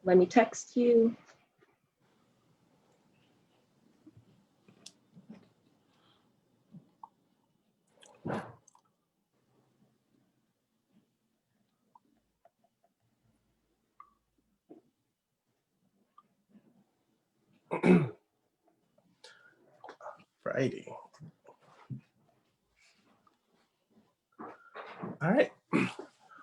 Let me text you. Friday. All right.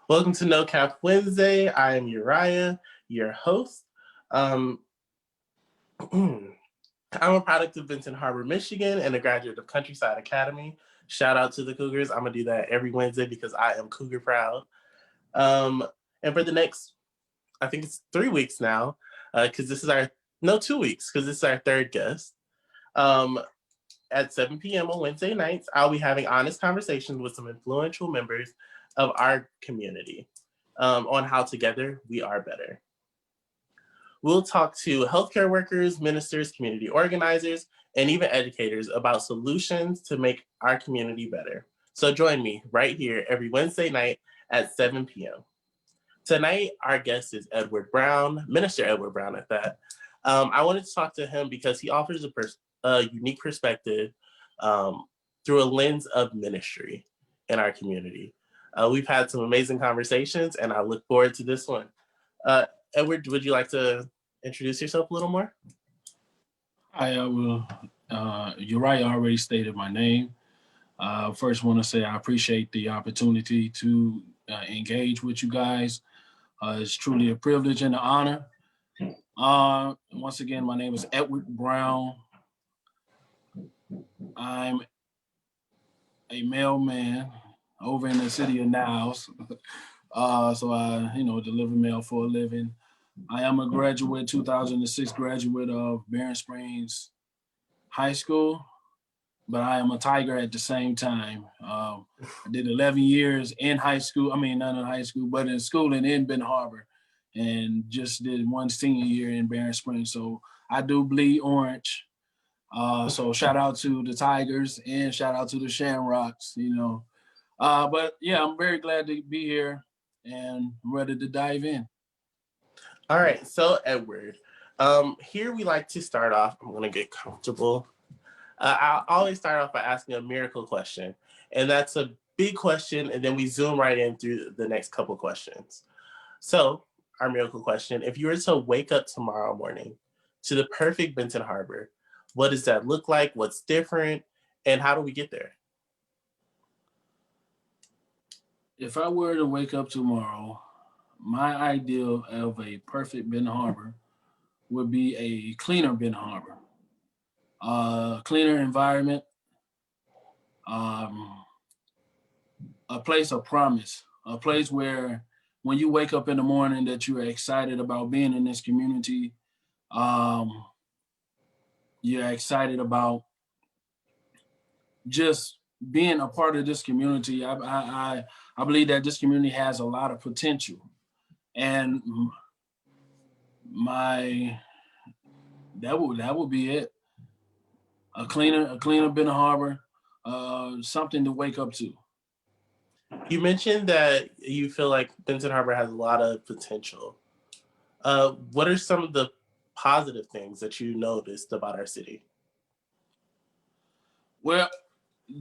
Welcome to No Cap Wednesday. I am Uriah, your host. I'm a product of Benton Harbor, Michigan, and a graduate of Countryside Academy. Shout out to the Cougars. I'm gonna do that every Wednesday because I am Cougar proud. And for the next, I think it's 3 weeks now, because this is 2 weeks, because this is our third guest. At 7 p.m. on Wednesday nights, I'll be having honest conversations with some influential members of our community on how together we are better. We'll talk to healthcare workers, ministers, community organizers, and even educators about solutions to make our community better. So join me right here every Wednesday night at 7 p.m. Tonight, our guest is Edward Brown, Minister Edward Brown at that. I wanted to talk to him because he offers a unique perspective through a lens of ministry in our community. We've had some amazing conversations, and I look forward to this one. Edward, would you like to introduce yourself a little more? I will. Uriah already stated my name. First, want to say I appreciate the opportunity to engage with you guys. It's truly a privilege and an honor. Once again, my name is Edward Brown. I'm a mailman over in the city of Niles. So I, deliver mail for a living. I am a graduate, 2006 graduate of Barron Springs High School, but I am a Tiger at the same time. I did 11 years in high school. I mean, not in high school, but in schooling in Benton Harbor, and just did one senior year in Barron Springs. So I do bleed orange. So shout out to the Tigers and shout out to the Shamrocks, But yeah, I'm very glad to be here and ready to dive in. All right, so Edward, here we like to start off. I'm gonna get comfortable. I always start off by asking a miracle question, and that's a big question, and then we zoom right in through the next couple questions. So our miracle question, if you were to wake up tomorrow morning to the perfect Benton Harbor, what does that look like? What's different? And how do we get there? If I were to wake up tomorrow, my ideal of a perfect Benton Harbor would be a cleaner Benton Harbor. Cleaner environment, a place of promise, a place where when you wake up in the morning that you are excited about being in this community. You're excited about just being a part of this community. I believe that this community has a lot of potential, and that would be it. A cleaner Benton Harbor, something to wake up to. You mentioned that you feel like Benton Harbor has a lot of potential. What are some of the positive things that you noticed about our city? Well,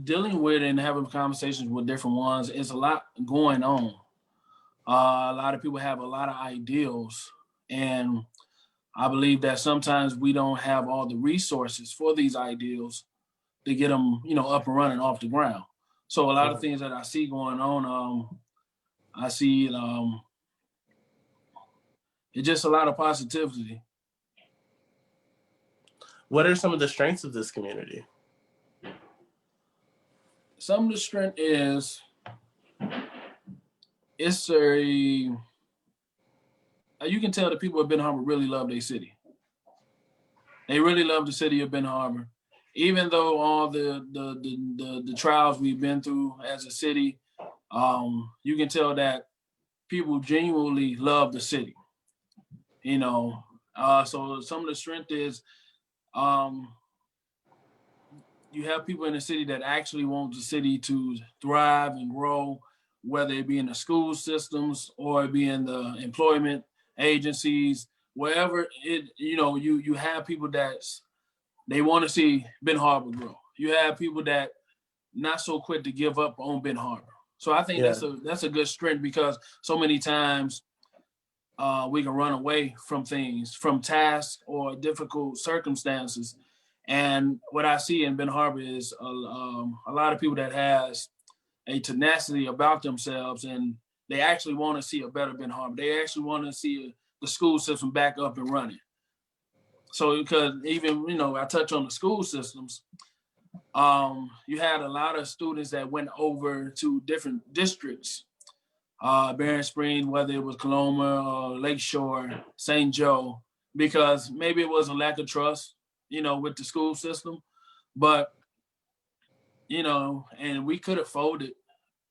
dealing with and having conversations with different ones, it's a lot going on. A lot of people have a lot of ideals, and I believe that sometimes we don't have all the resources for these ideals to get them, up and running off the ground. So a lot of things that I see going on, I see it's just a lot of positivity. What are some of the strengths of this community? Some of the strength is you can tell the people of Benton Harbor really love their city. They really love the city of Benton Harbor. Even though all the trials we've been through as a city, you can tell that people genuinely love the city. So some of the strength is you have people in the city that actually want the city to thrive and grow, whether it be in the school systems or it be in the employment agencies, wherever you have people they want to see Benton Harbor grow. You have people that not so quick to give up on Benton Harbor. So I think Yeah. that's a good strength, because so many times we can run away from things, from tasks or difficult circumstances. And what I see in Benton Harbor is a lot of people that has a tenacity about themselves, and they actually want to see a better Benton Harbor. They actually want to see the school system back up and running. So because even, I touch on the school systems, you had a lot of students that went over to different districts, Barron Springs, whether it was Coloma or Lakeshore, St. Joe, because maybe it was a lack of trust, with the school system. But, and we could have folded.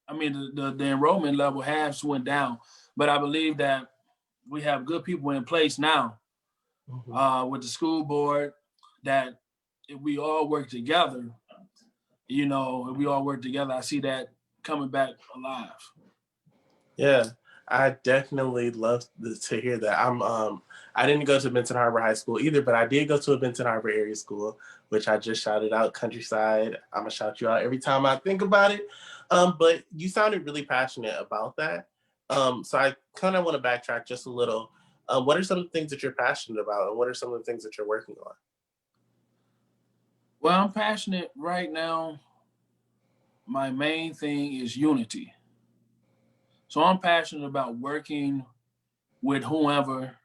I mean, the enrollment level has went down, but I believe that we have good people in place now, with the school board, that if we all work together, if we all work together, I see that coming back alive. Yeah, I definitely love to hear that. I didn't go to Benton Harbor High School either, but I did go to a Benton Harbor area school, which I just shouted out, Countryside. I'm gonna shout you out every time I think about it. But you sounded really passionate about that. So I kind of want to backtrack just a little. What are some of the things that you're passionate about, and what are some of the things that you're working on? Well, I'm passionate right now. My main thing is unity. So I'm passionate about working with whoever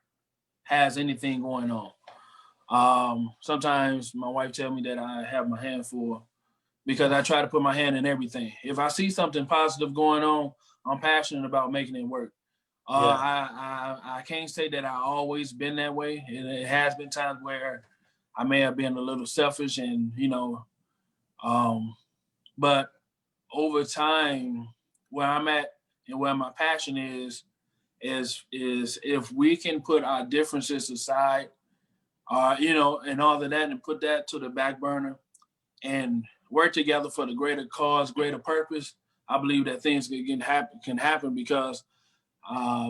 has anything going on. Sometimes my wife tells me that I have my hand full, because I try to put my hand in everything. If I see something positive going on, I'm passionate about making it work. Yeah. I can't say that I always been that way. It has been times where I may have been a little selfish, and but over time, where I'm at and where my passion is if we can put our differences aside, and all of that, and put that to the back burner and work together for the greater cause, greater purpose. I believe that things can happen, because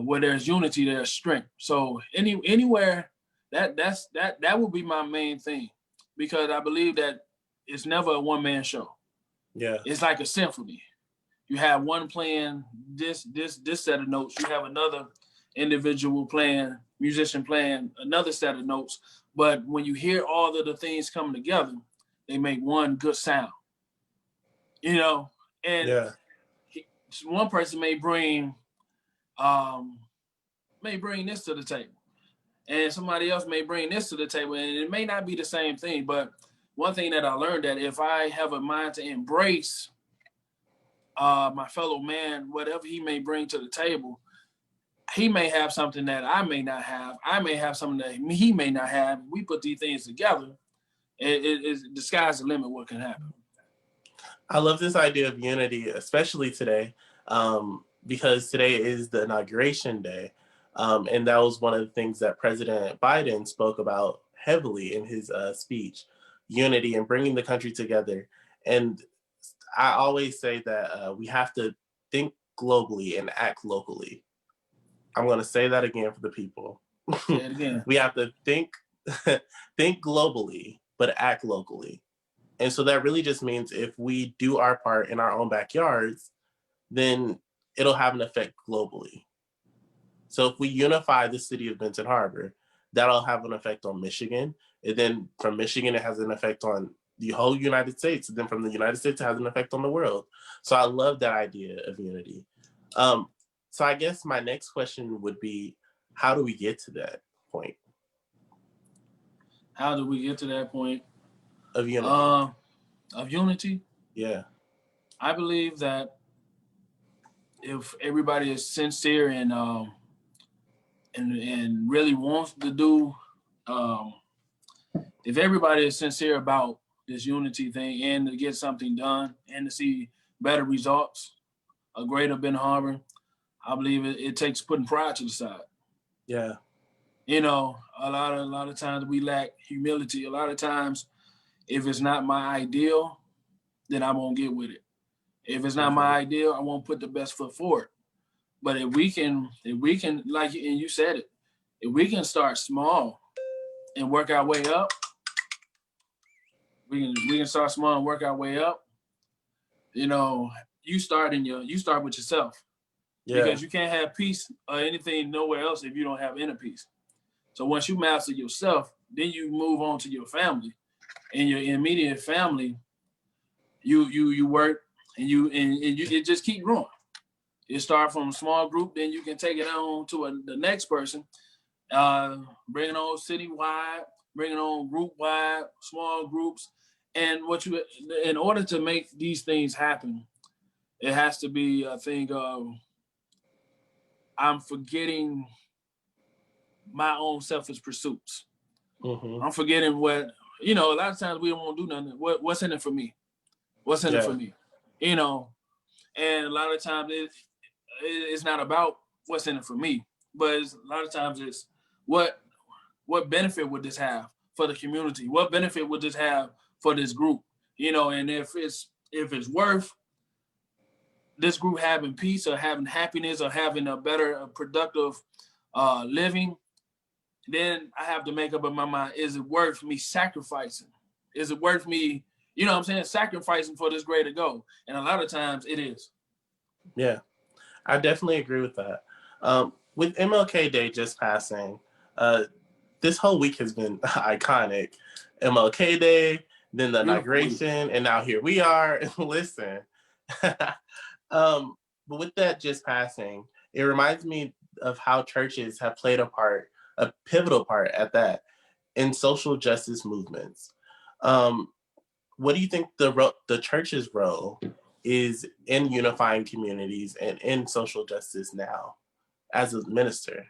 where there's unity, there's strength. So anywhere that will be my main thing, because I believe that it's never a one-man show. Yeah. It's like a symphony. You have one playing this set of notes. You have another individual musician playing another set of notes. But when you hear all of the things coming together, they make one good sound. And Yeah. one person may bring this to the table, and somebody else may bring this to the table, and it may not be the same thing. But one thing that I learned, that if I have a mind to embrace my fellow man, whatever he may bring to the table, he may have something that I may not have. I may have something that he may not have. We put these things together, the sky's the limit what can happen. I love this idea of unity, especially today, because today is the inauguration day. And that was one of the things that President Biden spoke about heavily in his speech, unity and bringing the country together. And I always say that we have to think globally and act locally. I'm going to say that again for the people. Say it again. We have to think globally, but act locally. And so that really just means if we do our part in our own backyards, then it'll have an effect globally. So if we unify the city of Benton Harbor, that'll have an effect on Michigan. And then from Michigan, it has an effect on the whole United States. And then from the United States, it has an effect on the world. So I love that idea of unity. So I guess my next question would be, how do we get to that point? How do we get to that point? Of unity. Of unity? Yeah. I believe that if everybody is sincere and really wants to do, if everybody is sincere about this unity thing and to get something done and to see better results, a greater Benton Harbor, I believe it takes putting pride to the side. Yeah. A lot of times we lack humility. A lot of times, if it's not my ideal, then I won't get with it. If it's not my ideal, I won't put the best foot forward. But if we can, like, and you said it, if we can start small and work our way up, we can start small and work our way up. You know, you start with yourself, because you can't have peace or anything nowhere else if you don't have inner peace. So once you master yourself, then you move on to your family, and your immediate family. You work and you it just keep growing. You start from a small group, then you can take it on to the next person, bring it on citywide, bring it on group wide, small groups. And in order to make these things happen, it has to be a thing of, I'm forgetting my own selfish pursuits. Mm-hmm. I'm forgetting what, a lot of times we don't want to do nothing. What's in it for me? What's in it for me? And a lot of times it's not about what's in it for me, but a lot of times it's what benefit would this have for the community? What benefit would this have for this group? And if it's worth this group having peace or having happiness or having a better, productive living, then I have to make up in my mind, is it worth me sacrificing? Is it worth me, sacrificing for this greater goal? And a lot of times it is. Yeah, I definitely agree with that. With MLK Day just passing, this whole week has been iconic. MLK Day, then the inauguration, and now here we are. Listen, but with that just passing, it reminds me of how churches have played a pivotal part at that, in social justice movements. What do you think the church's role is in unifying communities and in social justice now as a minister?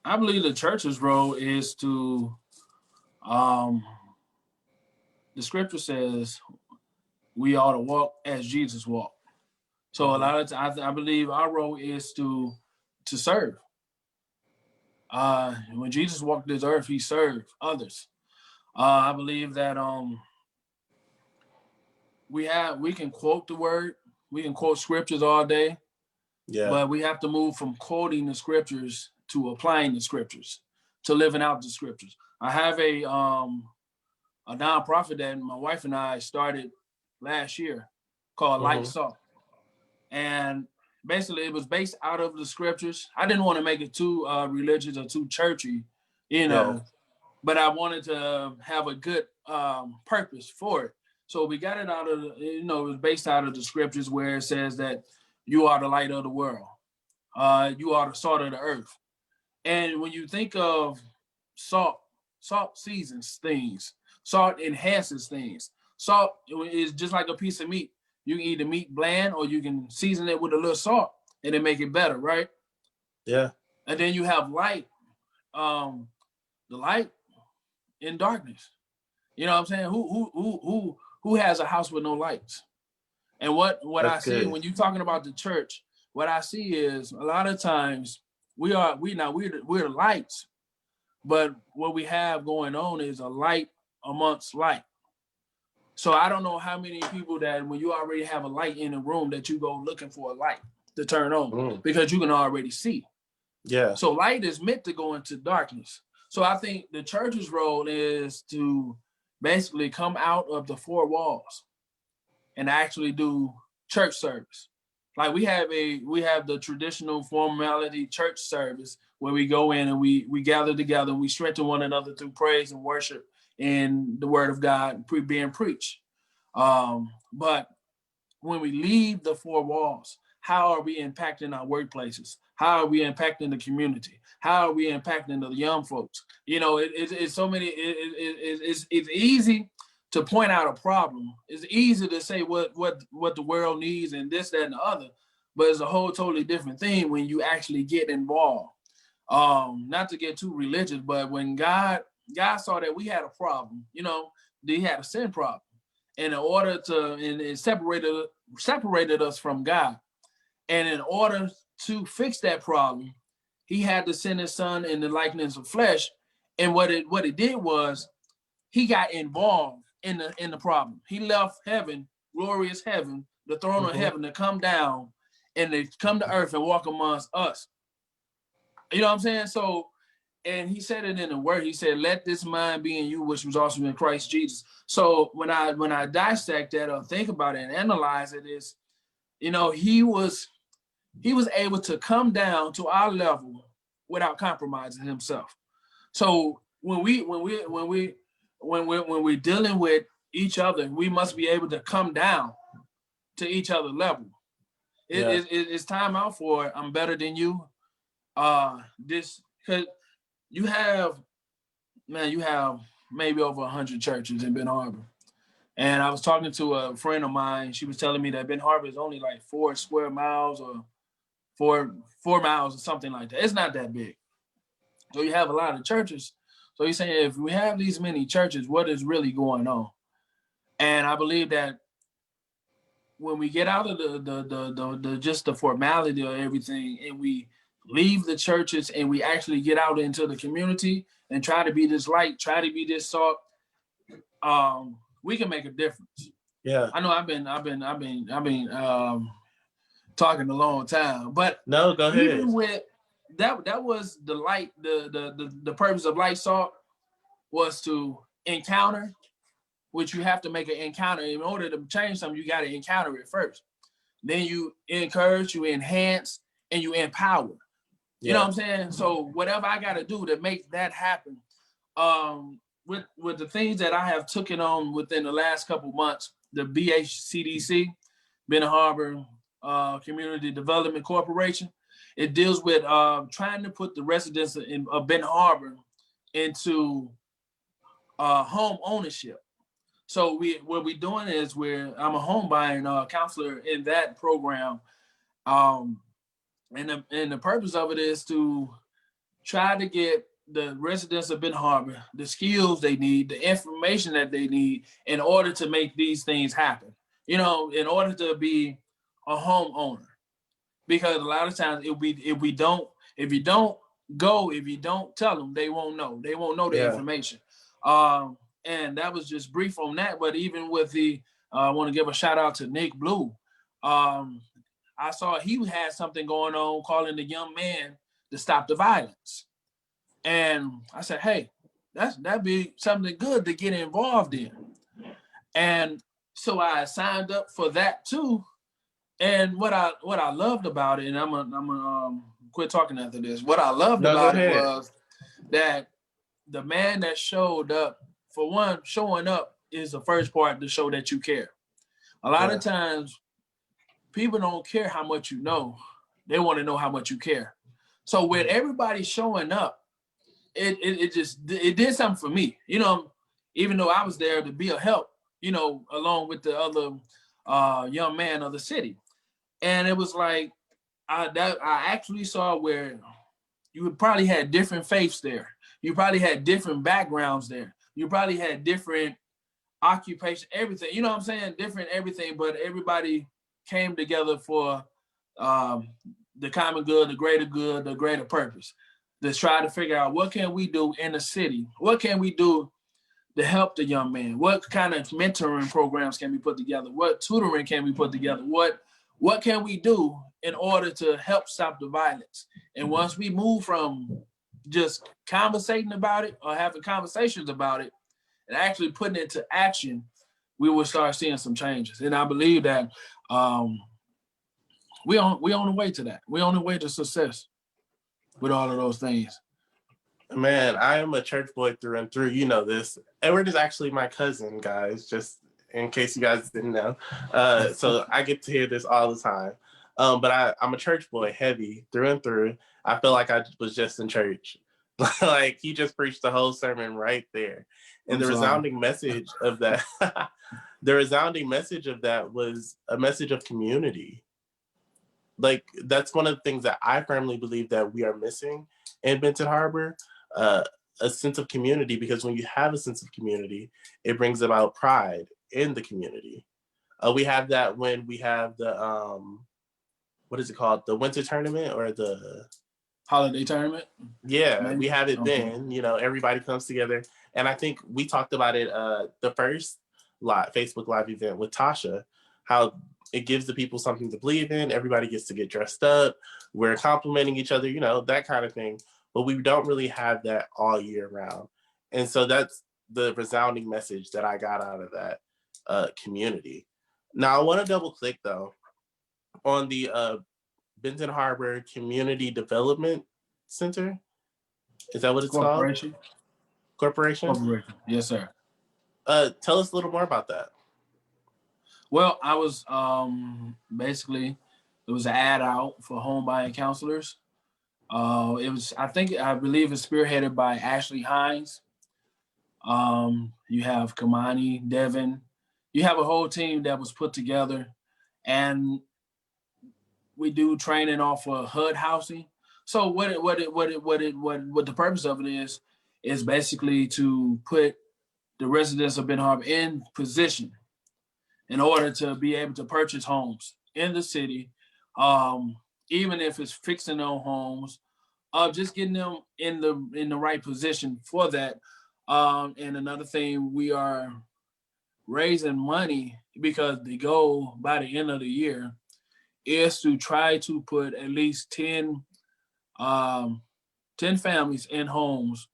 I believe the church's role is to, the scripture says we ought to walk as Jesus walked. So a lot of times, I believe our role is to serve. When Jesus walked this earth, he served others. I believe that we can quote the word, we can quote scriptures all day, but we have to move from quoting the scriptures to applying the scriptures, to living out the scriptures. I have a nonprofit that my wife and I started last year called Light Salt. And basically it was based out of the scriptures. I didn't want to make it too religious or too churchy, but I wanted to have a good purpose for it. So we got it out of, it was based out of the scriptures where it says that you are the light of the world. You are the salt of the earth. And when you think of salt seasons things. Salt enhances things. Salt is just like a piece of meat. You can eat the meat bland, or you can season it with a little salt and then make it better, right? Yeah. And then you have light, the light in darkness. You know what I'm saying? Who has a house with no lights? And what I see when you're talking about the church, what I see is a lot of times we're the lights, but what we have going on is a light amongst light. So I don't know how many people that when you already have a light in a room that you go looking for a light to turn on because you can already see. Yeah. So light is meant to go into darkness. So I think the church's role is to basically come out of the four walls and actually do church service. Like we have the traditional formality church service where we go in and we gather together and we strengthen one another through praise and worship and the word of God being preached. But when we leave the four walls, how are we impacting our workplaces? How are we impacting the community? How are we impacting the young folks? It's so many. It's easy to point out a problem. It's easy to say what the world needs and this, that, and the other, but it's a whole totally different thing when you actually get involved. Not to get too religious, but when God saw that we had a problem, he had a sin problem. And in order to, and it separated us from God. And in order to fix that problem, he had to send his son in the likeness of flesh. And what it did was he got involved in the problem. He left heaven, glorious heaven, the throne of heaven, to come down and to come to earth and walk amongst us. You know what I'm saying? So And he said it in the word. He said, "Let this mind be in you, which was also in Christ Jesus." So when I dissect that or think about it and analyze it, is, you know, he was able to come down to our level without compromising himself. So when we're dealing with each other, we must be able to come down to each other level. It's time out for I'm better than you. This, because you have maybe over 100 churches in Benton Harbor. And I was talking to a friend of mine. She was telling me that Benton Harbor is only like 4 square miles or 4 miles or something like that. It's not that big. So you have a lot of churches. So he's saying, if we have these many churches, what is really going on? And I believe that when we get out of the just the formality of everything, and we leave the churches and we actually get out into the community and try to be this light, try to be this salt, we can make a difference. Yeah. I know I've been talking a long time, but no, go ahead. Even with that was the light, the purpose of light salt was to encounter, which you have to make an encounter. In order to change something, you got to encounter it first. Then you encourage, you enhance, and you empower. You know what I'm saying? So whatever I got to do to make that happen, with the things that I have taken on within the last couple months, the BHCDC, Benton Harbor Community Development Corporation, it deals with trying to put the residents of Benton Harbor into home ownership. So what we're doing is I'm a home buying counselor in that program, and the purpose of it is to try to get the residents of Benton Harbor the skills they need, the information that they need in order to make these things happen. You know, in order to be a homeowner, because a lot of times if you don't tell them, they won't know. They won't know the information. And that was just brief on that. But even with I want to give a shout out to Nick Blue. I saw he had something going on calling the young man to stop the violence. And I said, hey, that'd be something good to get involved in. And so I signed up for that too. And what I loved about it, and I'm gonna quit talking after this. What I loved about it was that the man that showed up, for one, showing up is the first part to show that you care. A lot of times, people don't care how much you know; they want to know how much you care. So with everybody showing up, it did something for me. You know, even though I was there to be a help, you know, along with the other young man of the city. And it was like, I actually saw where you probably had different faiths there. You probably had different backgrounds there. You probably had different occupation, everything. You know what I'm saying? Different everything, but everybody came together for the common good, the greater purpose. To try to figure out what can we do in the city? What can we do to help the young man? What kind of mentoring programs can we put together? What tutoring can we put together? What can we do in order to help stop the violence? And once we move from just conversating about it or having conversations about it and actually putting it into action, we will start seeing some changes. And I believe that we on the way to that. We're on the way to success with all of those things. Man, I am a church boy through and through. You know this. Edward is actually my cousin, guys, just in case you guys didn't know. So I get to hear this all the time. But I'm a church boy, heavy through and through. I feel like I was just in church. Like he just preached the whole sermon right there. And the resounding message of that, was a message of community. Like that's one of the things that I firmly believe that we are missing in Benton Harbor, a sense of community, because when you have a sense of community, it brings about pride in the community. We have that when we have the, what is it called? The winter tournament or the holiday tournament? Yeah, maybe. We have it then, you know, everybody comes together. And I think we talked about it, the first Facebook Live event with Tasha, how it gives the people something to believe in. Everybody gets to get dressed up. We're complimenting each other, you know, that kind of thing. but we don't really have that all year round. And so that's the resounding message that I got out of that community. Now I want to double click though on the Benton Harbor Community Development Center. Is that what it's called? Corporation? Corporation. Yes, sir. Tell us a little more about that. Well, I was basically, there was an ad out for home buying counselors. It was, I believe it's spearheaded by Ashley Hines. You have Kamani, Devin. You have a whole team that was put together, and we do training off of HUD housing. So what the purpose of it is basically to put the residents of Benton Harbor in position in order to be able to purchase homes in the city, even if it's fixing their homes, just getting them in the right position for that. And another thing, we are raising money because the goal by the end of the year is to try to put at least 10 families in homes.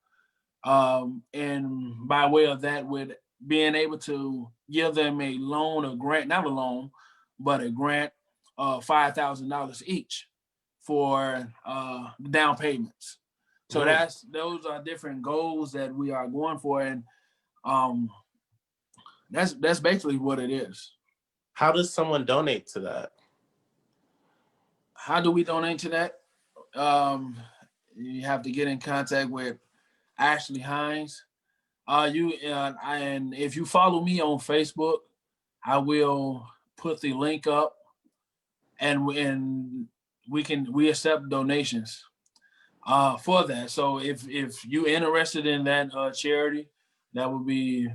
And by way of that, with being able to give them a loan, a grant, not a loan, but a grant of $5,000 each for down payments. So those are different goals that we are going for, and that's basically what it is. How does someone donate to that? How do we donate to that? You have to get in contact with Ashley Hines. And if you follow me on Facebook, I will put the link up, and we accept donations for that. So if you're interested in that charity, we'd be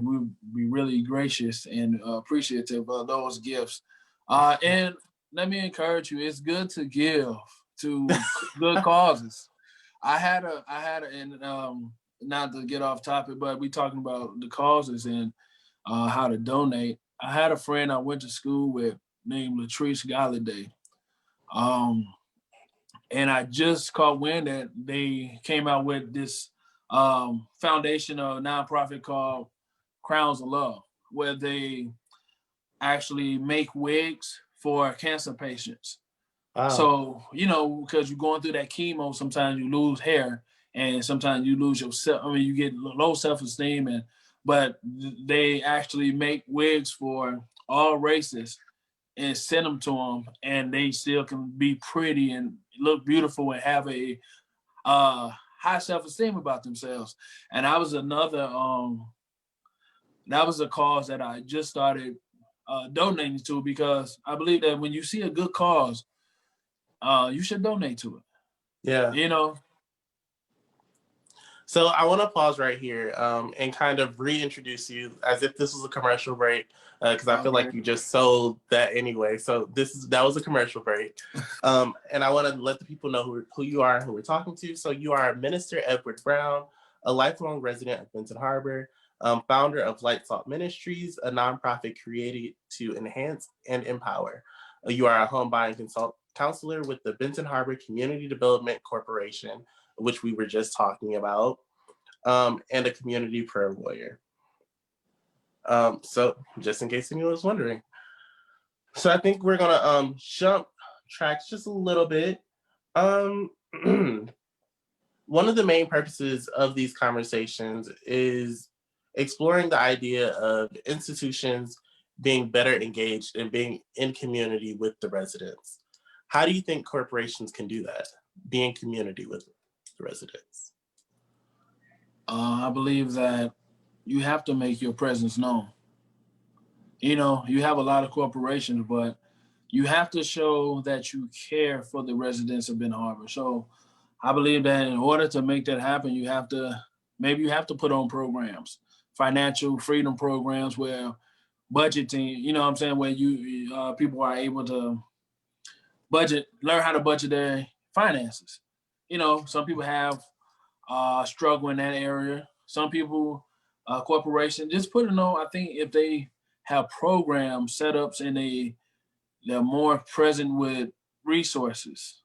really gracious and appreciative of those gifts. And let me encourage you, it's good to give to good causes. I had and not to get off topic, but we talking about the causes and how to donate. I had a friend I went to school with named Latrice Galladay. And I just caught wind that they came out with this foundation or nonprofit called Crowns of Love, where they actually make wigs for cancer patients. Wow. So, because you're going through that chemo, sometimes you lose hair and sometimes you lose yourself. I mean, you get low self-esteem, but they actually make wigs for all races and send them to them, and they still can be pretty and look beautiful and have a high self-esteem about themselves. And that was that was a cause that I just started donating to, because I believe that when you see a good cause, you should donate to it. Yeah. So I want to pause right here and kind of reintroduce you as if this was a commercial break, because I feel like you just sold that anyway. So that was a commercial break. And I want to let the people know who you are and who we're talking to. So you are Minister Edward Brown, a lifelong resident of Benton Harbor, founder of Light Salt Ministries, a nonprofit created to enhance and empower. You are a home buying counselor with the Benton Harbor Community Development Corporation, which we were just talking about, and a community prayer warrior. So just in case anyone was wondering. So I think we're gonna jump tracks just a little bit. One of the main purposes of these conversations is exploring the idea of institutions being better engaged and being in community with the residents. How do you think corporations can do that? Be in community with the residents? I believe that you have to make your presence known. You have a lot of corporations, but you have to show that you care for the residents of Benton Harbor. So I believe that in order to make that happen, you have to put on programs, financial freedom programs where budgeting, what I'm saying, where you people are able to learn how to budget their finances. Some people have struggle in that area. Some people, corporation, just put it on. I think if they have programs, setups, and they're more present with resources,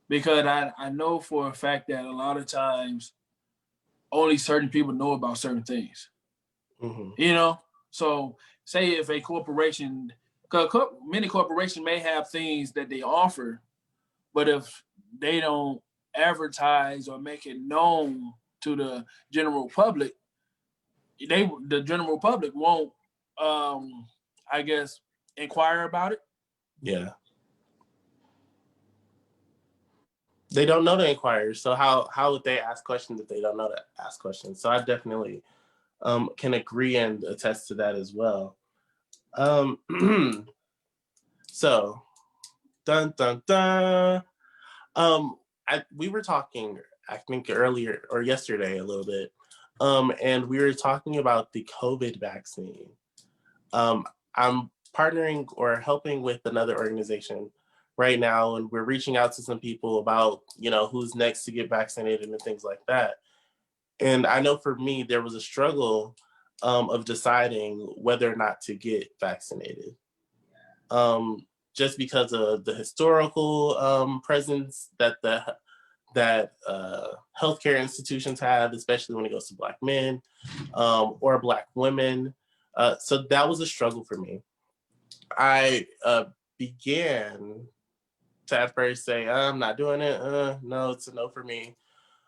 because I know for a fact that a lot of times only certain people know about certain things. Mm-hmm. You know, so say if a corporation, because many corporations may have things that they offer, but if they don't advertise or make it known to the general public, the general public won't, I guess, inquire about it. Yeah. They don't know to inquire. So how would they ask questions if they don't know to ask questions? So I definitely can agree and attest to that as well. So dun dun dun. We were talking, I think earlier or yesterday a little bit, and we were talking about the COVID vaccine. I'm partnering or helping with another organization right now, and we're reaching out to some people about, who's next to get vaccinated and things like that. And I know for me, there was a struggle of deciding whether or not to get vaccinated. Just because of the historical presence that healthcare institutions have, especially when it goes to Black men or Black women. So that was a struggle for me. I began to at first say, I'm not doing it. No, it's a no for me.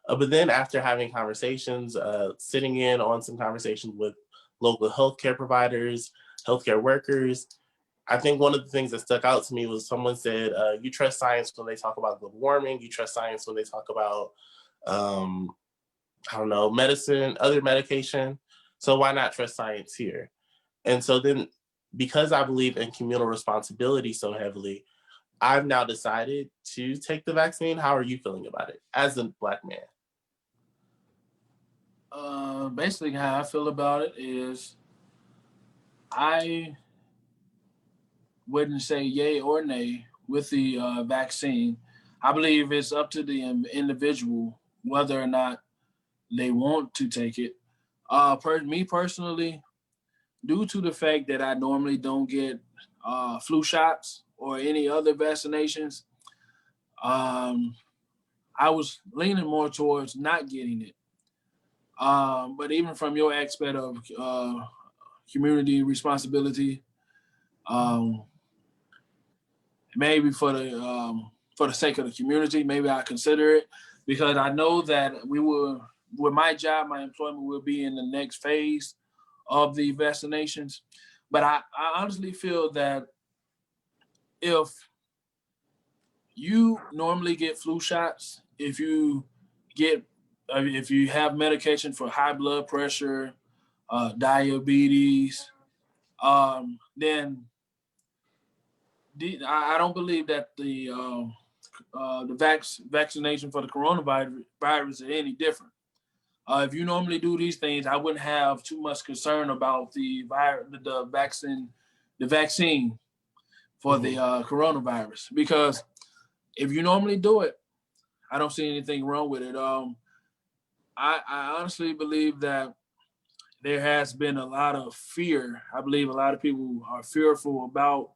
But then after having conversations, sitting in on some conversations with local healthcare providers, healthcare workers, I think one of the things that stuck out to me was someone said, you trust science when they talk about global warming, you trust science when they talk about, I don't know, medicine, other medication. So why not trust science here? And so then, because I believe in communal responsibility so heavily, I've now decided to take the vaccine. How are you feeling about it as a Black man? Basically, how I feel about it is I wouldn't say yay or nay with the vaccine. I believe it's up to the individual whether or not they want to take it. Me personally, due to the fact that I normally don't get flu shots or any other vaccinations, um, I was leaning more towards not getting it. But even from your aspect of community responsibility, um, maybe for the sake of the community, maybe I consider it because I know that we will, with my job, my employment will be in the next phase of the vaccinations. But I honestly feel that if you normally get flu shots, if you have medication for high blood pressure, diabetes, then I don't believe that vaccination for the coronavirus is any different. If you normally do these things, I wouldn't have too much concern about the vaccine for the coronavirus, because if you normally do it, I don't see anything wrong with it. I honestly believe that there has been a lot of fear. I believe a lot of people are fearful about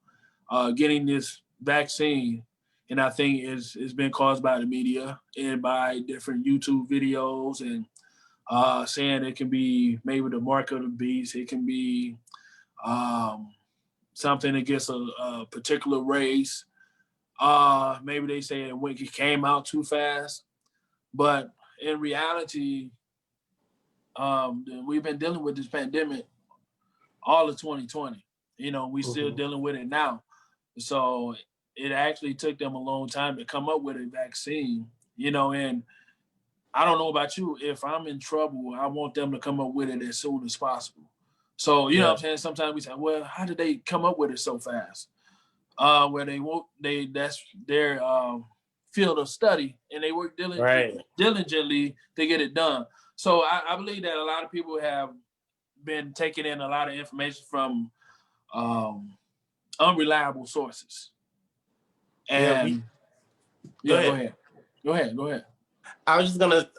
getting this vaccine, and I think it's been caused by the media and by different YouTube videos and saying it can be maybe the mark of the beast. It can be something against a particular race. Maybe they say it came out too fast, but in reality, we've been dealing with this pandemic all of 2020. We still dealing with it now. So it actually took them a long time to come up with a vaccine, and I don't know about you. If I'm in trouble, I want them to come up with it as soon as possible. So, you know what I'm saying? Sometimes we say, well, how did they come up with it so fast? Where that's their field of study, and they work diligently to get it done. So I believe that a lot of people have been taking in a lot of information from unreliable sources. And Go go ahead. ahead. I was just gonna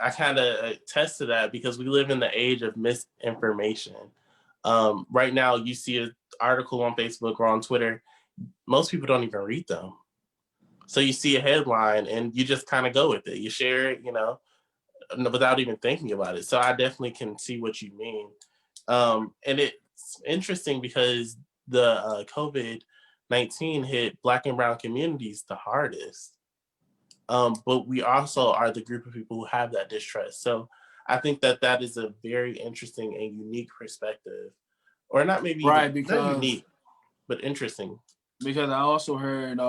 I kind of attest to that because we live in the age of misinformation. Right now, you see an article on Facebook or on Twitter, most people don't even read them. So you see a headline and you just kind of go with it. You share it, without even thinking about it. So I definitely can see what you mean. And it's interesting because the COVID-19 hit Black and Brown communities the hardest. But we also are the group of people who have that distrust. So I think that is a very interesting and unique perspective, or not maybe Right, even not because unique, but interesting. I also heard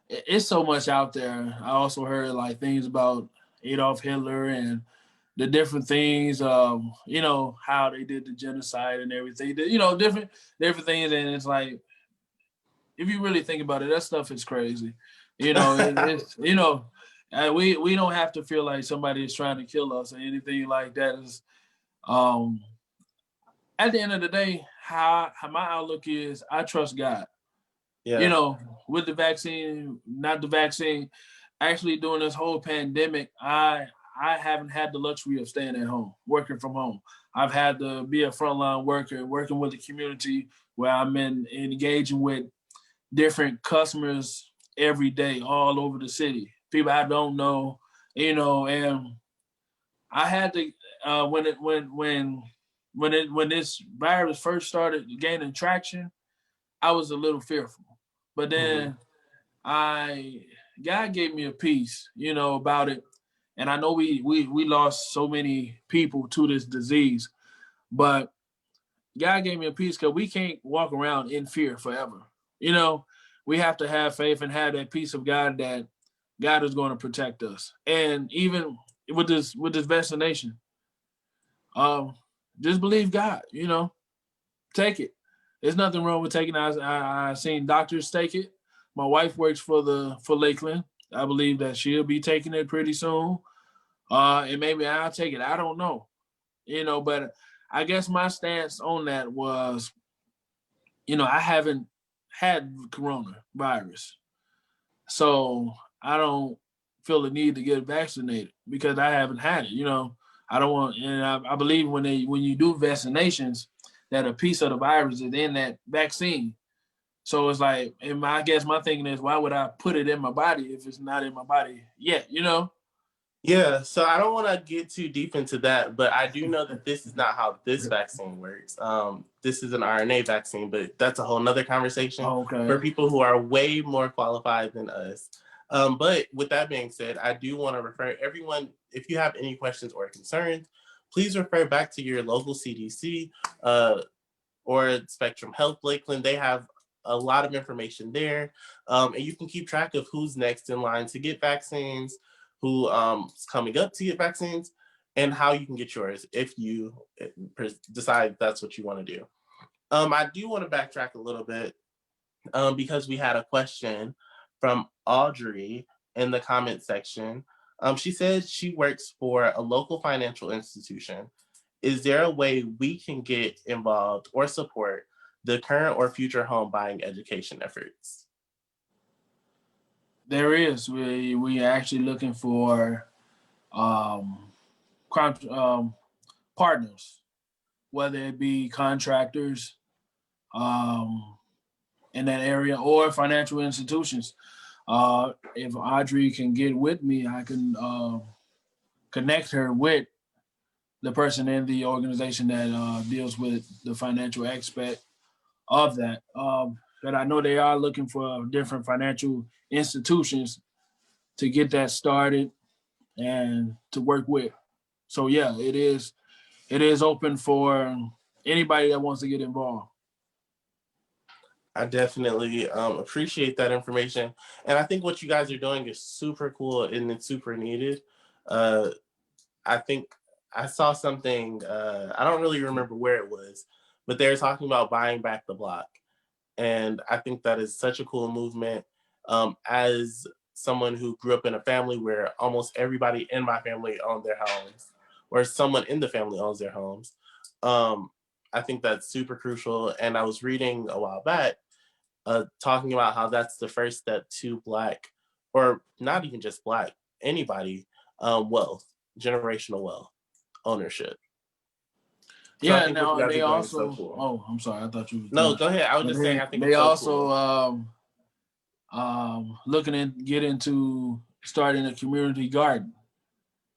it's so much out there. I also heard like things about Adolf Hitler and the different things, how they did the genocide and everything. Different things, and it's like if you really think about it, that stuff is crazy. It's we don't have to feel like somebody is trying to kill us or anything like that. Is um at the end of the day, how my outlook is, I trust God. Yeah. With the vaccine, not the vaccine, actually during this whole pandemic, I haven't had the luxury of staying at home, working from home. I've had to be a frontline worker, working with the community where I'm engaging with different customers every day all over the city. People I don't know, and I had to when this virus first started gaining traction, I was a little fearful. But Mhm. then I God gave me a peace, about it. And I know we lost so many people to this disease, but God gave me a peace because we can't walk around in fear forever. You know, we have to have faith and have that peace of God that God is going to protect us. And even with this vaccination, um, just believe God. Take it. There's nothing wrong with taking it. I've seen doctors take it. My wife works for Lakeland. I believe that she'll be taking it pretty soon. And maybe I'll take it. I don't know. But I guess my stance on that was, I haven't had coronavirus. So I don't feel the need to get vaccinated because I haven't had it. I don't want, and I believe when you do vaccinations, that a piece of the virus is in that vaccine. So it's like, and I guess my thinking is, why would I put it in my body if it's not in my body yet? Yeah, so I don't want to get too deep into that, but I do know that this is not how this vaccine works. This is an RNA vaccine, but that's a whole nother conversation Okay. for people who are way more qualified than us. But with that being said, I do want to refer everyone, if you have any questions or concerns, please refer back to your local CDC or Spectrum Health Lakeland. They have a lot of information there, and you can keep track of who's next in line to get vaccines, who is coming up to get vaccines, and how you can get yours if you decide that's what you want to do. I do want to backtrack a little bit because we had a question from Audrey in the comment section. She said she works for a local financial institution. Is there a way we can get involved or support the current or future home buying education efforts? There is. We are actually looking for um, partners, whether it be contractors um, in that area or financial institutions. If Audrey can get with me, I can connect her with the person in the organization that deals with the financial aspect of that. But I know they are looking for different financial institutions to get that started and to work with. So yeah, it is. It is open for anybody that wants to get involved. I definitely appreciate that information. And I think what you guys are doing is super cool and it's super needed. Uh, I think I saw something, I don't really remember where it was, but they were talking about buying back the block. And I think that is such a cool movement. As someone who grew up in a family where almost everybody in my family owned their homes, or someone in the family owns their homes, um, I think that's super crucial. And I was reading a while back talking about how that's the first step to Black, or not even just Black, anybody, wealth, generational wealth, ownership. So I Yeah. think what you Now guys they are doing is so also. cool. Oh, I'm sorry. I thought you were No, done. go ahead. I was But just saying, they I think they it's so also cool. looking to get into starting a community garden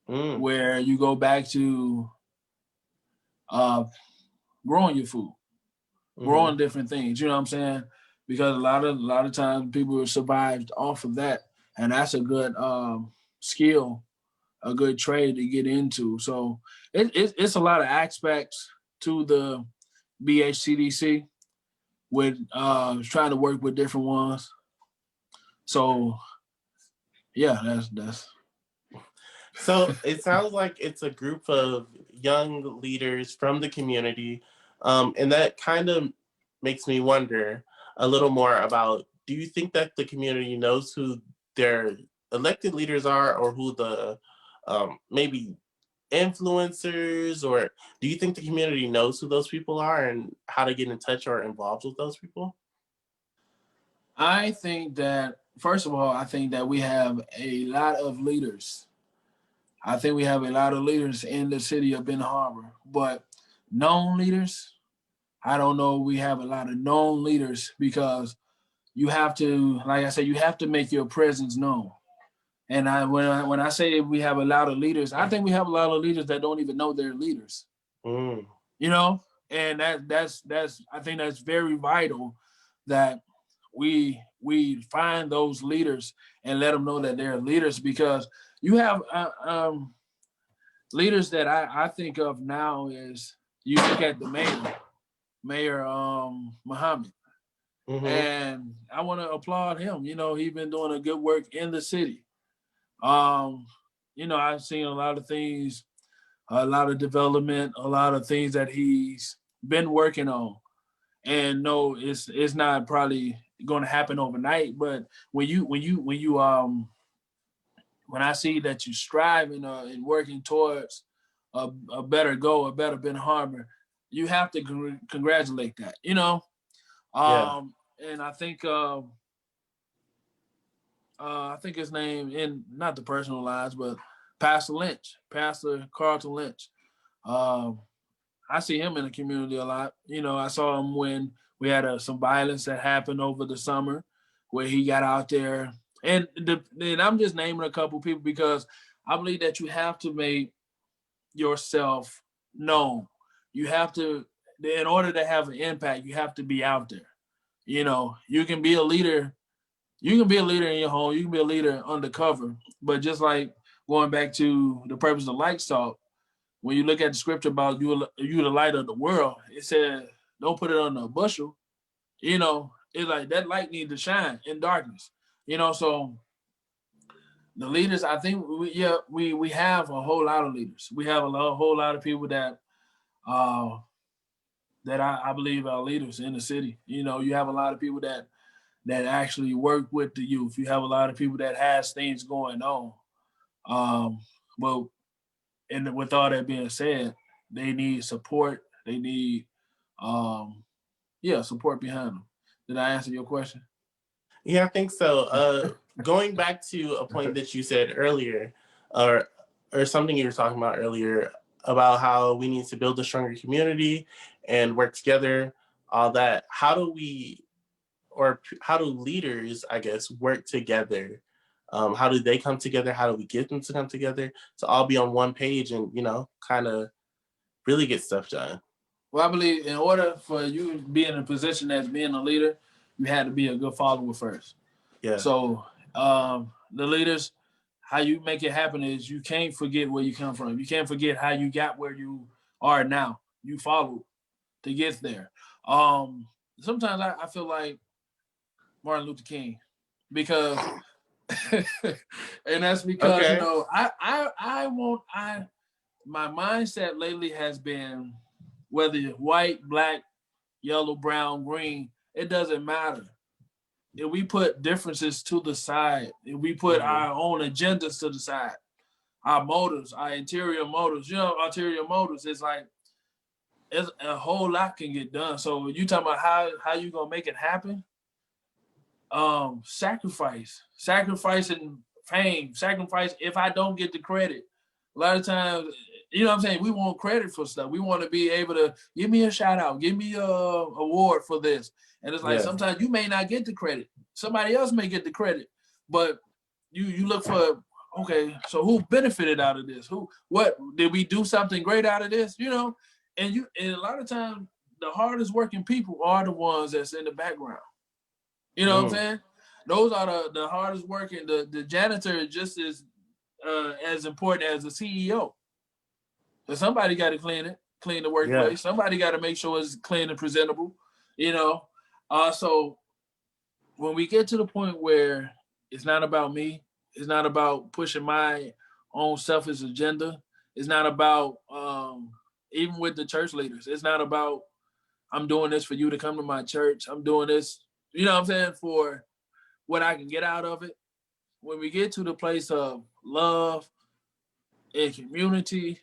Mm, where you go back to uh, growing your food, mm-hmm. growing different things. You know what I'm saying? Because a lot of times people have survived off of that, and that's a good skill, a good trade to get into. So it's a lot of aspects to the BHCDC with trying to work with different ones. So yeah, that's So it sounds like it's a group of young leaders from the community. And that kind of makes me wonder a little more about, do you think that the community knows who their elected leaders are, or who the maybe influencers, or do you think the community knows who those people are and how to get in touch or involved with those people? I think that first of all, I think that we have a lot of leaders. I think we have a lot of leaders in the city of Benton Harbor, but known leaders, I don't know. We have a lot of known leaders because you have to, like I said, you have to make your presence known. And when I say we have a lot of leaders, I think we have a lot of leaders that don't even know they're leaders. Mm, You know, and that's I think that's very vital that we find those leaders and let them know that they're leaders because you have leaders that I think of now is you look at the mayor Muhammad, mm-hmm. and I want to applaud him. You know, he's been doing a good work in the city. Um, you know, I've seen a lot of things, a lot of development, a lot of things that he's been working on. And no, it's not probably going to happen overnight, but when I see that you striving and working towards a better goal, a better Ben Harbor, you have to congratulate that. You know, Yeah. and I think his name in not the personal lives, but Pastor Lynch, Pastor Carlton Lynch. Um, I see him in the community a lot. You know, I saw him when we had some violence that happened over the summer, where he got out there, and I'm just naming a couple people because I believe that you have to make yourself known. You have to, in order to have an impact, you have to be out there. You know, you can be a leader. You can be a leader in your home. You can be a leader undercover. But just like going back to the purpose of Light Talk, when you look at the scripture about you the light of the world, it said don't put it on a bushel. You know, it's like that light needs to shine in darkness. You know, so the leaders, I think we have a whole lot of leaders. We have a whole lot of people uh that I believe are leaders in the city. You know, you have a lot of people that actually work with the youth. You have a lot of people that has things going on. Um, but and with all that being said, they need support. They need, um, support behind them. Did I answer your question? Yeah, I think so. Going back to a point that you said earlier, or something you were talking about earlier about how we need to build a stronger community and work together, all that. How do we, or how do leaders, I guess, work together? How do they come together? How do we get them to come together to all be on one page and, kind of really get stuff done? Well, I believe in order for you to be in a position as being a leader, you had to be a good follower first. Yeah, So the leaders, how you make it happen is you can't forget where you come from. You can't forget how you got where you are now. You followed to get there. Sometimes I feel like Martin Luther King because and that's because okay. I want I my mindset lately has been whether you're white, black, yellow, brown, green, it doesn't matter. If we put differences to the side, if we put Mm-hmm. our own agendas to the side, our motives, our interior motives, ulterior motives, it's a whole lot can get done. So you talking about how you gonna make it happen? Sacrificing fame, sacrifice if I don't get the credit. A lot of times, you know what I'm saying, we want credit for stuff. We want to be able to give me a shout out, give me a award for this. And it's like Yeah, sometimes you may not get the credit. somebody else may get the credit, but you look for, okay, so who benefited out of this? What did we do something great out of this? And a lot of times the hardest working people are the ones that's in the background. You know what I'm saying? Those are the hardest working. The janitor is just as important as the CEO. So somebody got to clean the workplace. Yeah. Somebody got to make sure it's clean and presentable. So when we get to the point where it's not about me, it's not about pushing my own selfish agenda. It's not about even with the church leaders. It's not about I'm doing this for you to come to my church. I'm doing this, you know what I'm saying, for what I can get out of it. When we get to the place of love and community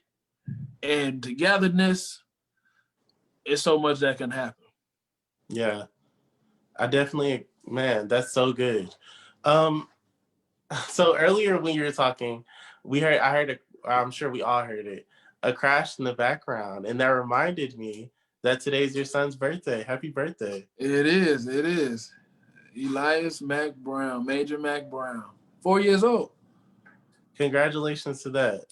and togetherness, it's so much that can happen. Yeah, I definitely, man, that's so good. So earlier when you were talking, I'm sure we all heard it, a crash in the background. And that reminded me that today's your son's birthday. Happy birthday. It is. Elias Mac Brown, Major Mac Brown, 4 years old. Congratulations to that.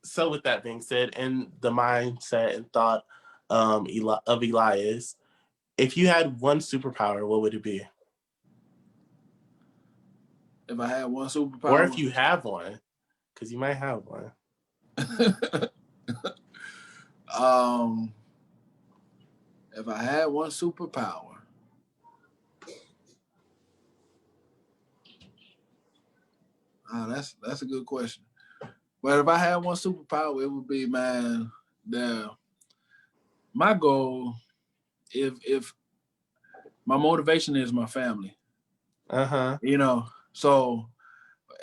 So with that being said, in the mindset and thought of Elias, if you had one superpower, what would it be? If I had one superpower? Or if you have one, because you might have one. If I had one superpower, that's a good question. But if I had one superpower, it would be, man, my goal, if my motivation is my family. So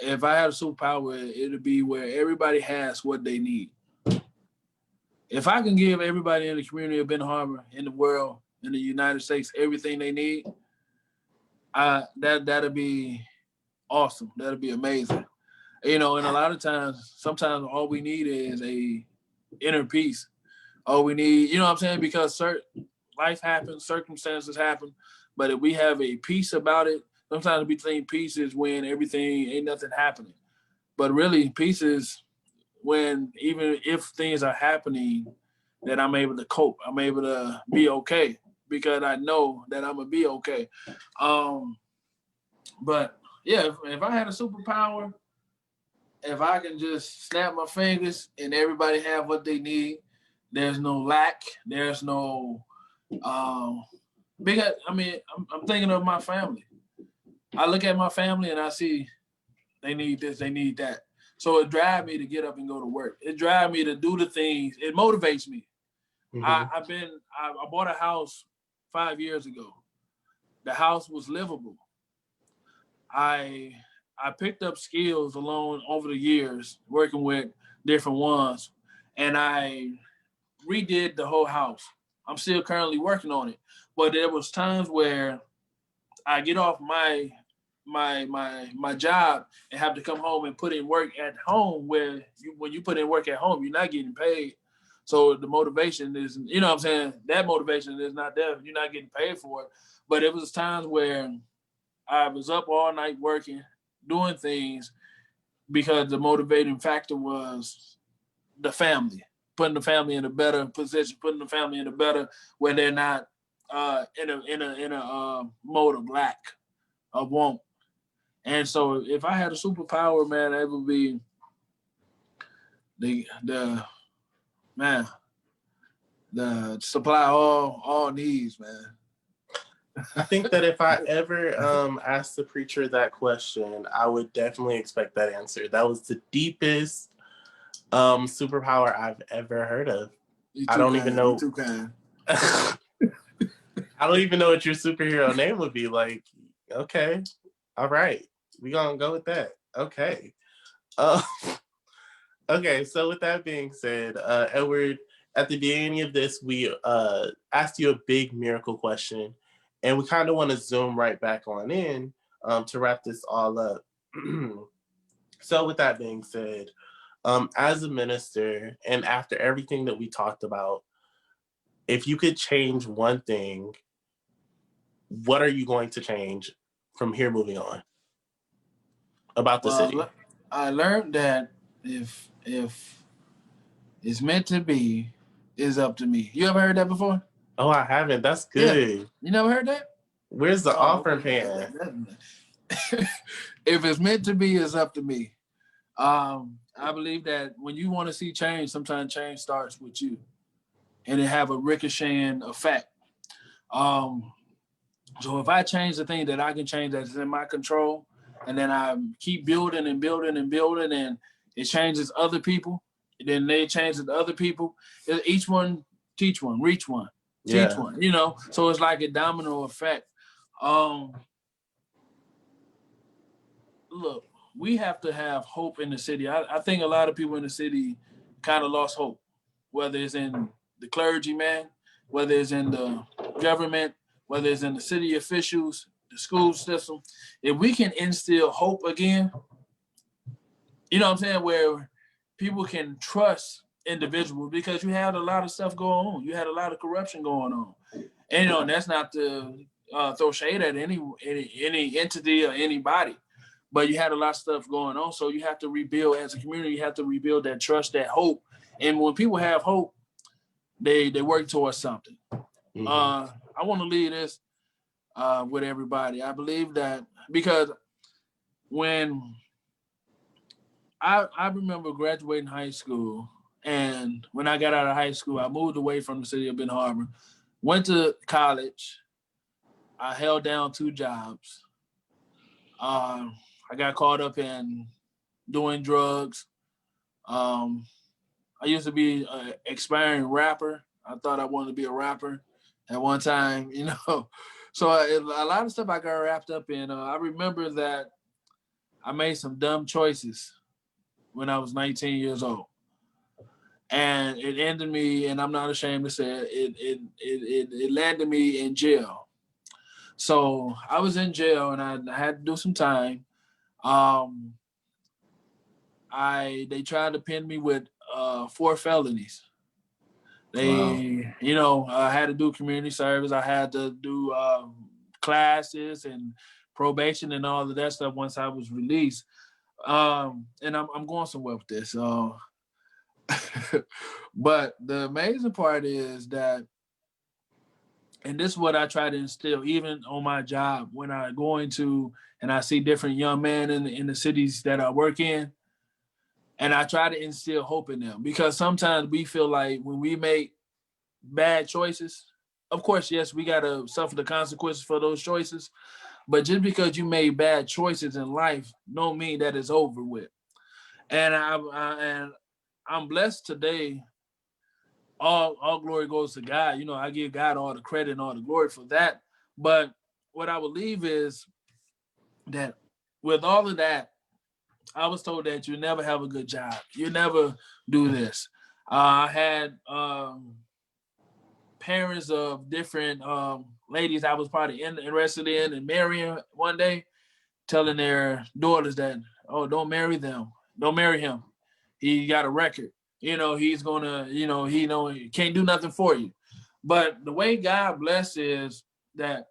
if I had a superpower, it'd be where everybody has what they need. If I can give everybody in the community of Benton Harbor, in the world, in the United States, everything they need, that'd be awesome. That'd be amazing. And a lot of times, sometimes all we need is a inner peace. All we need, you know what I'm saying? Because life happens, circumstances happen, but if we have a peace about it, sometimes we think peace is when everything ain't nothing happening. But really, peace is when even if things are happening, that I'm able to cope. I'm able to be okay because I know that I'm gonna be okay. But yeah, if I had a superpower, if I can just snap my fingers and everybody have what they need, there's no lack. There's no I'm thinking of my family. I look at my family and I see they need this, they need that. So it drives me to get up and go to work. It drives me to do the things. It motivates me. Mm-hmm. I bought a house 5 years ago. The house was livable. I picked up skills along over the years working with different ones, and I redid the whole house. I'm still currently working on it, but there was times where I get off my job and have to come home and put in work at home, where when you put in work at home, you're not getting paid. So the motivation is, you know what I'm saying? That motivation is not there. You're not getting paid for it. But it was times where I was up all night working, doing things, because the motivating factor was the family, putting the family in a better position, putting the family in a better where they're not in a mode of lack, of want. And so if I had a superpower, man, it would be the supply all needs, man. I think that if I ever asked the preacher that question, I would definitely expect that answer. That was the deepest superpower I've ever heard of. I don't even know. Too kind. I don't even know what your superhero name would be. Like, okay, all right, we gonna go with that. Okay. Okay, so with that being said, Edward, at the beginning of this, we asked you a big miracle question, and we kind of want to zoom right back on in to wrap this all up. So with that being said, as a minister, and after everything that we talked about, if you could change one thing what are you going to change from here moving on about the city? I learned that if it's meant to be, it's up to me. You ever heard that before? Oh, I haven't. That's Yeah. good. You never heard that? Where's the offering pan? If it's meant to be, it's up to me. I believe that when you want to see change, sometimes change starts with you, and it have a ricocheting effect. So if I change the thing that I can change that's in my control, and then I keep building and building and building, and it changes other people, then they change the other people. Each one teach one, reach one, teach one. You know, so it's like a domino effect. Look, we have to have hope in the city. I think a lot of people in the city kind of lost hope, whether it's in the clergy, man, whether it's in the government, whether it's in the city officials, the school system. If we can instill hope again, you know what I'm saying, where people can trust individuals, because you had a lot of stuff going on. You had a lot of corruption going on. And, you know, and that's not to throw shade at any entity or anybody. But you had a lot of stuff going on. So you have to rebuild as a community. You have to rebuild that trust, that hope. And when people have hope, they work towards something. Mm-hmm. I want to leave this with everybody. I believe that because when I remember graduating high school, and when I got out of high school, I moved away from the city of Benton Harbor, went to college. I held down 2 jobs. I got caught up in doing drugs. I used to be an aspiring rapper. I thought I wanted to be a rapper at one time, you know. So a lot of stuff I got wrapped up in. I remember that I made some dumb choices when I was 19 years old. And it ended me, and I'm not ashamed to say it landed me in jail. So I was in jail, and I had to do some time. They tried to pin me with 4 felonies. You know, I had to do community service. I had to do classes and probation and all of that stuff once I was released. And I'm going somewhere with this. But the amazing part is that, and this is what I try to instill, even on my job, when I go into and I see different young men in the cities that I work in, and I try to instill hope in them, because sometimes we feel like when we make bad choices, of course, yes, we got to suffer the consequences for those choices, but just because you made bad choices in life don't mean that it's over with. And I'm blessed today. All glory goes to God. You know, I give God all the credit and all the glory for that. But what I believe is that with all of that, I was told that you never have a good job. You never do this. I had parents of different ladies I was probably interested in and marrying one day, telling their daughters that, oh, don't marry them. Don't marry him. He got a record. You know, he's going to, you know, he can't do nothing for you. But the way God bless is that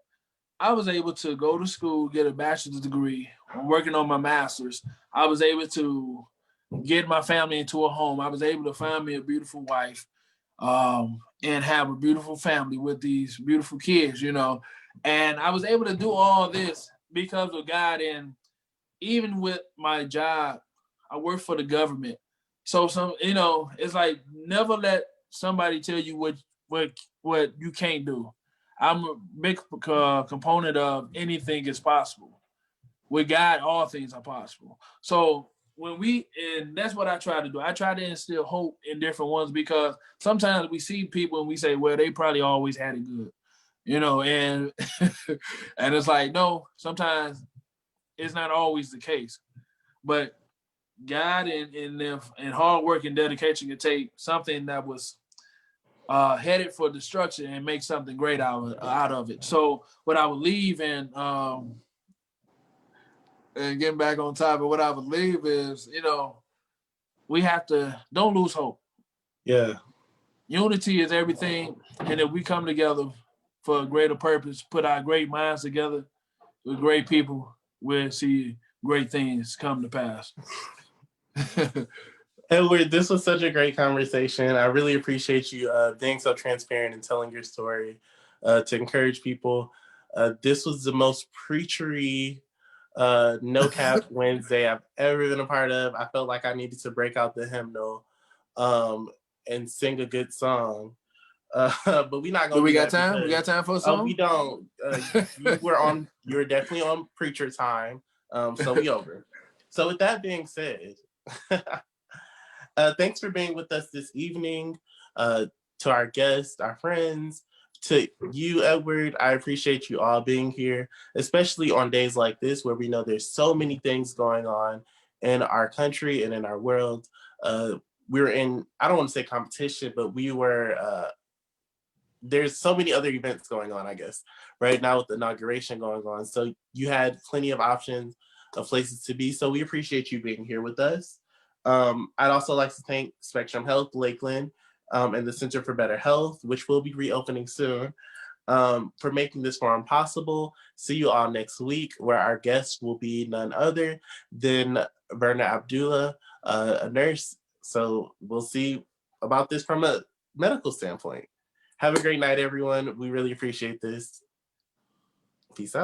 I was able to go to school, get a bachelor's degree. I'm working on my master's. I was able to get my family into a home. I was able to find me a beautiful wife and have a beautiful family with these beautiful kids, you know. And I was able to do all this because of God. And even with my job, I work for the government. So you know, it's like never let somebody tell you what you can't do. I'm a big component of anything is possible. With God, all things are possible. So and that's what I try to do. I try to instill hope in different ones, because sometimes we see people and we say, well, they probably always had it good, you know, and and it's like, no, sometimes it's not always the case. But God and hard work and dedication can take something that was headed for destruction and make something great out of it. So what I would leave and getting back on topic, what I would leave is, you know, we have to don't lose hope. Yeah. Unity is everything, and if we come together for a greater purpose, put our great minds together with great people, we'll see great things come to pass. Edward, this was such a great conversation. I really appreciate you being so transparent and telling your story to encourage people. This was the most preachery no cap Wednesday I've ever been a part of. I felt like I needed to break out the hymnal and sing a good song. But we're not gonna. Do we do got that time? Because, we got time for a song? we don't. You're definitely on preacher time. So we over. So with that being said, thanks for being with us this evening. To our guests, our friends, to you, Edward, I appreciate you all being here, especially on days like this where we know there's so many things going on in our country and in our world. We're in, I don't want to say competition, but there's so many other events going on, I guess, right now with the inauguration going on. So you had plenty of options of places to be. So we appreciate you being here with us. I'd also like to thank Spectrum Health, Lakeland, and the Center for Better Health, which will be reopening soon, for making this forum possible. See you all next week, where our guest will be none other than Verna Abdullah, a nurse. So we'll see about this from a medical standpoint. Have a great night, everyone. We really appreciate this. Peace out.